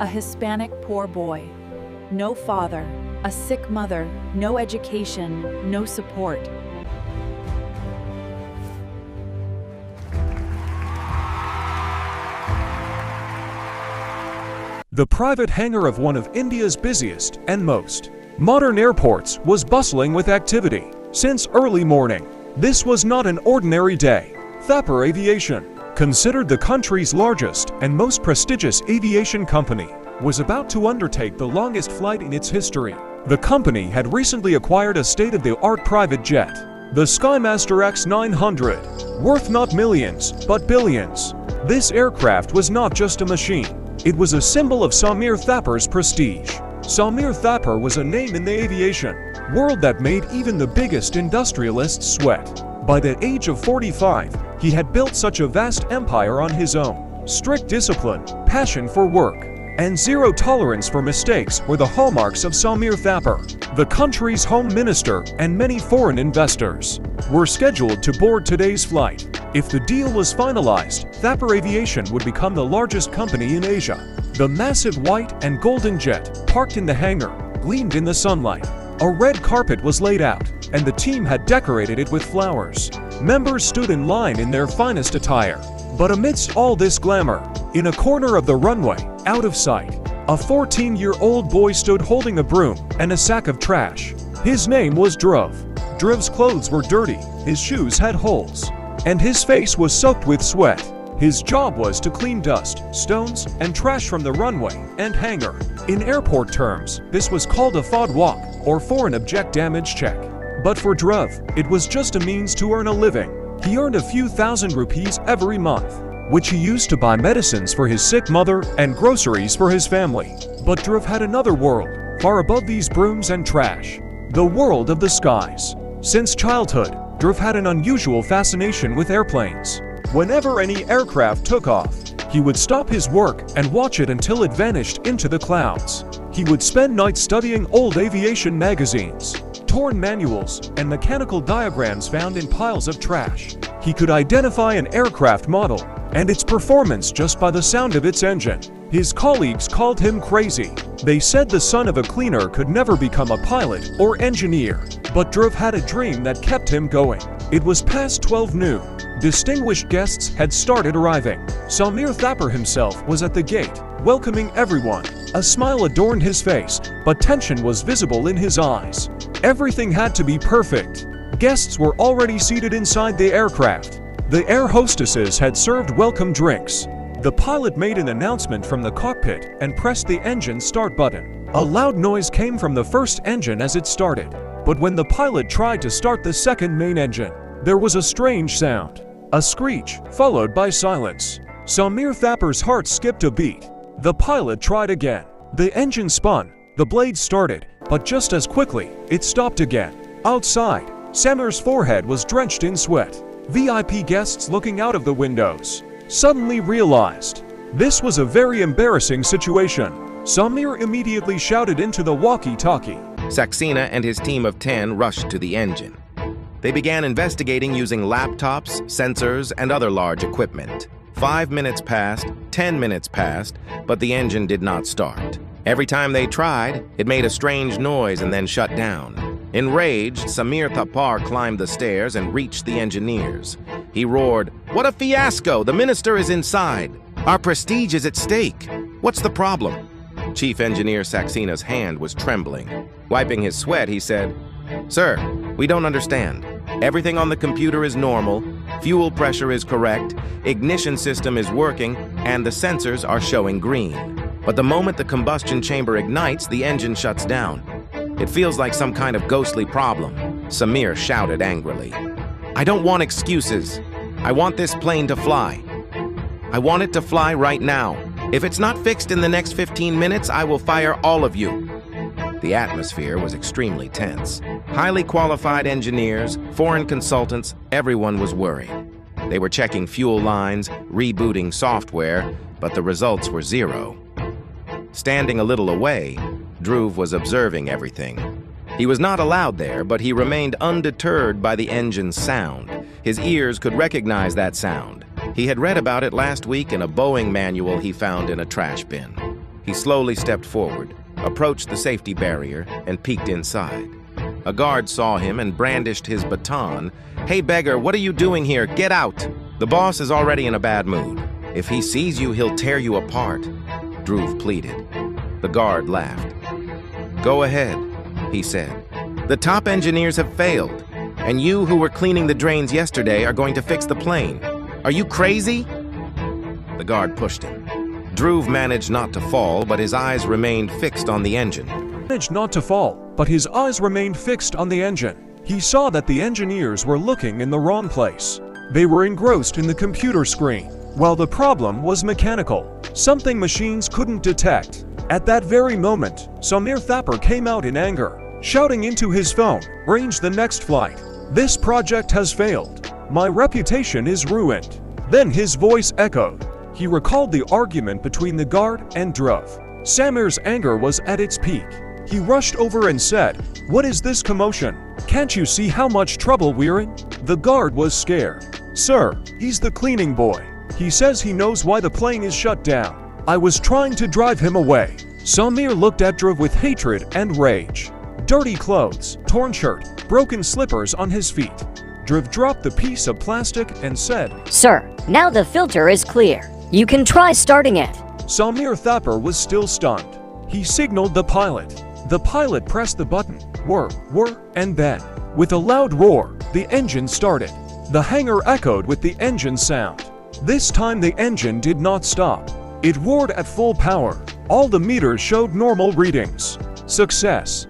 a Hispanic poor boy. No father, a sick mother, no education, no support. The private hangar of one of India's busiest and most modern airports was bustling with activity since early morning. This was not an ordinary day. Thapar Aviation, considered the country's largest and most prestigious aviation company, was about to undertake the longest flight in its history. The company had recently acquired a state-of-the-art private jet, the Skymaster X900, worth not millions, but billions. This aircraft was not just a machine. It was a symbol of Samir Thapar's prestige. Samir Thapar was a name in the aviation world that made even the biggest industrialists sweat. By the age of 45, he had built such a vast empire on his own. Strict discipline, passion for work, and zero tolerance for mistakes were the hallmarks of Samir Thapar. The country's home minister and many foreign investors were scheduled to board today's flight. If the deal was finalized, Thapar Aviation would become the largest company in Asia. The massive white and golden jet, parked in the hangar, gleamed in the sunlight. A red carpet was laid out, and the team had decorated it with flowers. Members stood in line in their finest attire. But amidst all this glamour, in a corner of the runway, out of sight, a 14-year-old boy stood holding a broom and a sack of trash. His name was Dhruv. Dhruv's clothes were dirty, his shoes had holes, and his face was soaked with sweat. His job was to clean dust, stones, and trash from the runway and hangar. In airport terms, this was called a FOD walk, or foreign object damage check. But for Dhruv, it was just a means to earn a living. He earned a few thousand rupees every month, which he used to buy medicines for his sick mother and groceries for his family. But Dhruv had another world, far above these brooms and trash. The world of the skies. Since childhood, Dhruv had an unusual fascination with airplanes. Whenever any aircraft took off, he would stop his work and watch it until it vanished into the clouds. He would spend nights studying old aviation magazines, torn manuals, and mechanical diagrams found in piles of trash. He could identify an aircraft model and its performance just by the sound of its engine. His colleagues called him crazy. They said the son of a cleaner could never become a pilot or engineer. But Dhruv had a dream that kept him going. It was past 12 noon. Distinguished guests had started arriving. Samir Thapar himself was at the gate, welcoming everyone. A smile adorned his face, but tension was visible in his eyes. Everything had to be perfect. Guests were already seated inside the aircraft. The air hostesses had served welcome drinks. The pilot made an announcement from the cockpit and pressed the engine start button. A loud noise came from the first engine as it started. But when the pilot tried to start the second main engine, there was a strange sound. A screech, followed by silence. Samir Thapar's heart skipped a beat. The pilot tried again. The engine spun, the blades started, but just as quickly, it stopped again. Outside, Samir's forehead was drenched in sweat. VIP guests looking out of the windows suddenly realized this was a very embarrassing situation. Samir immediately shouted into the walkie-talkie. Saxena and his team of 10 rushed to the engine. They began investigating using laptops, sensors, and other large equipment. 5 minutes passed, 10 minutes passed, but the engine did not start. Every time they tried, it made a strange noise and then shut down. Enraged, Samir Thapar climbed the stairs and reached the engineers. He roared, "What a fiasco! The minister is inside! Our prestige is at stake! What's the problem?" Chief Engineer Saxena's hand was trembling. Wiping his sweat, he said, "Sir, we don't understand. Everything on the computer is normal, fuel pressure is correct, ignition system is working, and the sensors are showing green. But the moment the combustion chamber ignites, the engine shuts down. It feels like some kind of ghostly problem." Samir shouted angrily. "I don't want excuses. I want this plane to fly. I want it to fly right now. If it's not fixed in the next 15 minutes, I will fire all of you." The atmosphere was extremely tense. Highly qualified engineers, foreign consultants, everyone was worried. They were checking fuel lines, rebooting software, but the results were zero. Standing a little away, Dhruv was observing everything. He was not allowed there, but he remained undeterred by the engine's sound. His ears could recognize that sound. He had read about it last week in a Boeing manual he found in a trash bin. He slowly stepped forward, approached the safety barrier, and peeked inside. A guard saw him and brandished his baton. "Hey, beggar, what are you doing here? Get out!" The boss is already in a bad mood. "If he sees you, he'll tear you apart," Dhruv pleaded. The guard laughed. "Go ahead," he said. "The top engineers have failed, and you who were cleaning the drains yesterday are going to fix the plane. Are you crazy?" The guard pushed him. Dhruv managed not to fall, but his eyes remained fixed on the engine. He saw that the engineers were looking in the wrong place. They were engrossed in the computer screen, while the problem was mechanical, something machines couldn't detect. At that very moment, Samir Thapar came out in anger, shouting into his phone, "Arrange the next flight. This project has failed. My reputation is ruined." Then his voice echoed. He recalled the argument between the guard and Dhruv. Samir's anger was at its peak. He rushed over and said, "What is this commotion? Can't you see how much trouble we're in?" The guard was scared. "Sir, he's the cleaning boy. He says he knows why the plane is shut down. I was trying to drive him away." Samir looked at Dhruv with hatred and rage. Dirty clothes, torn shirt, broken slippers on his feet. Dhruv dropped the piece of plastic and said, "Sir, now the filter is clear. You can try starting it." Samir Thapar was still stunned. He signaled the pilot. The pilot pressed the button, whir, and then, with a loud roar, the engine started. The hangar echoed with the engine sound. This time the engine did not stop. It roared at full power. All the meters showed normal readings. Success.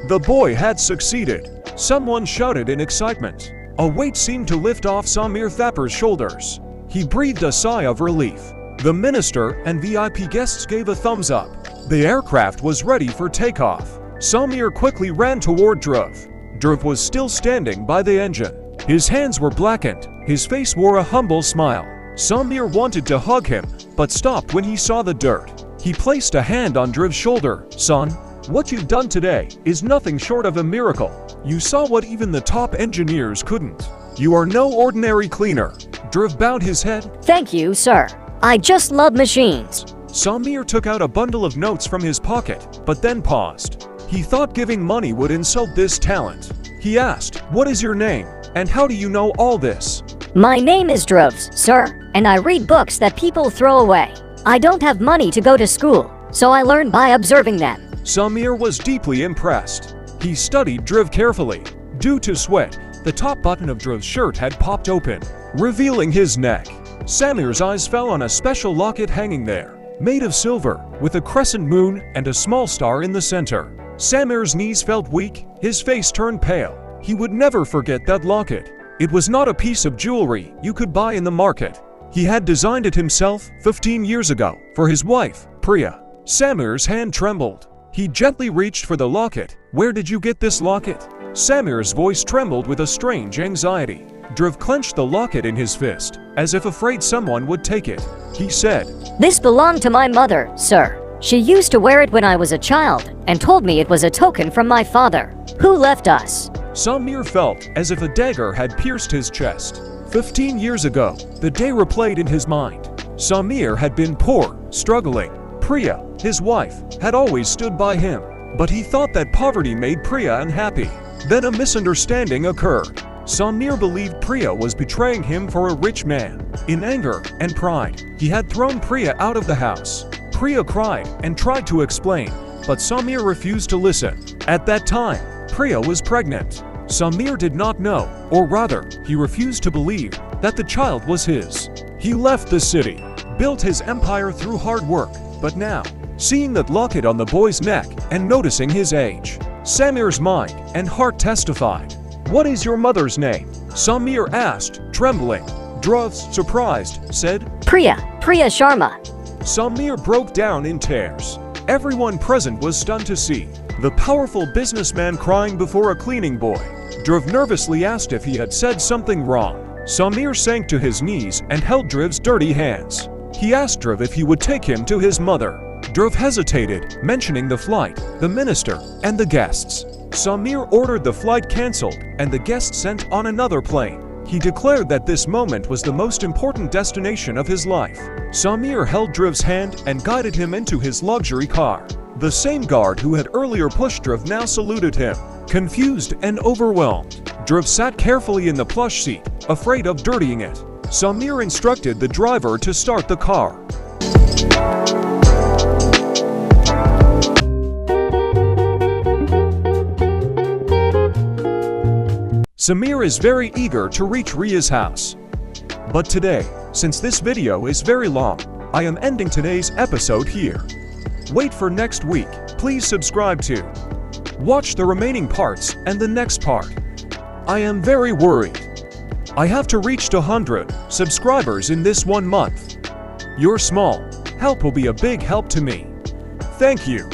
The boy had succeeded. Someone shouted in excitement. A weight seemed to lift off Samir Thapar's shoulders. He breathed a sigh of relief. The minister and VIP guests gave a thumbs up. The aircraft was ready for takeoff. Samir quickly ran toward Dhruv. Dhruv was still standing by the engine. His hands were blackened. His face wore a humble smile. Samir wanted to hug him, but stopped when he saw the dirt. He placed a hand on Dhruv's shoulder. "Son, what you've done today is nothing short of a miracle. You saw what even the top engineers couldn't. You are no ordinary cleaner." Dhruv bowed his head. "Thank you, sir. I just love machines." Samir took out a bundle of notes from his pocket, but then paused. He thought giving money would insult this talent. He asked, "What is your name, and how do you know all this?" "My name is Dhruv, sir, and I read books that people throw away. I don't have money to go to school, so I learn by observing them." Samir was deeply impressed. He studied Dhruv carefully. Due to sweat, the top button of Dhruv's shirt had popped open, revealing his neck. Samir's eyes fell on a special locket hanging there, made of silver, with a crescent moon and a small star in the center. Samir's knees felt weak, his face turned pale. He would never forget that locket. It was not a piece of jewelry you could buy in the market. He had designed it himself 15 years ago for his wife, Priya. Samir's hand trembled. He gently reached for the locket. "Where did you get this locket?" Samir's voice trembled with a strange anxiety. Dhruv clenched the locket in his fist, as if afraid someone would take it. He said, "This belonged to my mother, sir. She used to wear it when I was a child and told me it was a token from my father, who left us." Samir felt as if a dagger had pierced his chest. 15 years ago, the day replayed in his mind. Samir had been poor, struggling. Priya, his wife, had always stood by him. But he thought that poverty made Priya unhappy. Then a misunderstanding occurred. Samir believed Priya was betraying him for a rich man. In anger and pride, he had thrown Priya out of the house. Priya cried and tried to explain, but Samir refused to listen. At that time, Priya was pregnant. Samir did not know, or rather, he refused to believe, that the child was his. He left the city, built his empire through hard work, but now, seeing that locket on the boy's neck and noticing his age, Samir's mind and heart testified. "What is your mother's name?" Samir asked, trembling. Dhruv, surprised, said, Priya Sharma." Samir broke down in tears. Everyone present was stunned to see the powerful businessman crying before a cleaning boy. Dhruv nervously asked if he had said something wrong. Samir sank to his knees and held Dhruv's dirty hands. He asked Dhruv if he would take him to his mother. Dhruv hesitated, mentioning the flight, the minister, and the guests. Samir ordered the flight cancelled and the guests sent on another plane. He declared that this moment was the most important destination of his life. Samir held Driv's hand and guided him into his luxury car. The same guard who had earlier pushed Driv now saluted him. Confused and overwhelmed, Driv sat carefully in the plush seat, afraid of dirtying it. Samir instructed the driver to start the car. Samir is very eager to reach Ria's house. But today, since this video is very long, I am ending today's episode here. Wait for next week. Please subscribe to watch the remaining parts and the next part. I am very worried. I have to reach 200 subscribers in this 1 month. Your small help will be a big help to me. Thank you.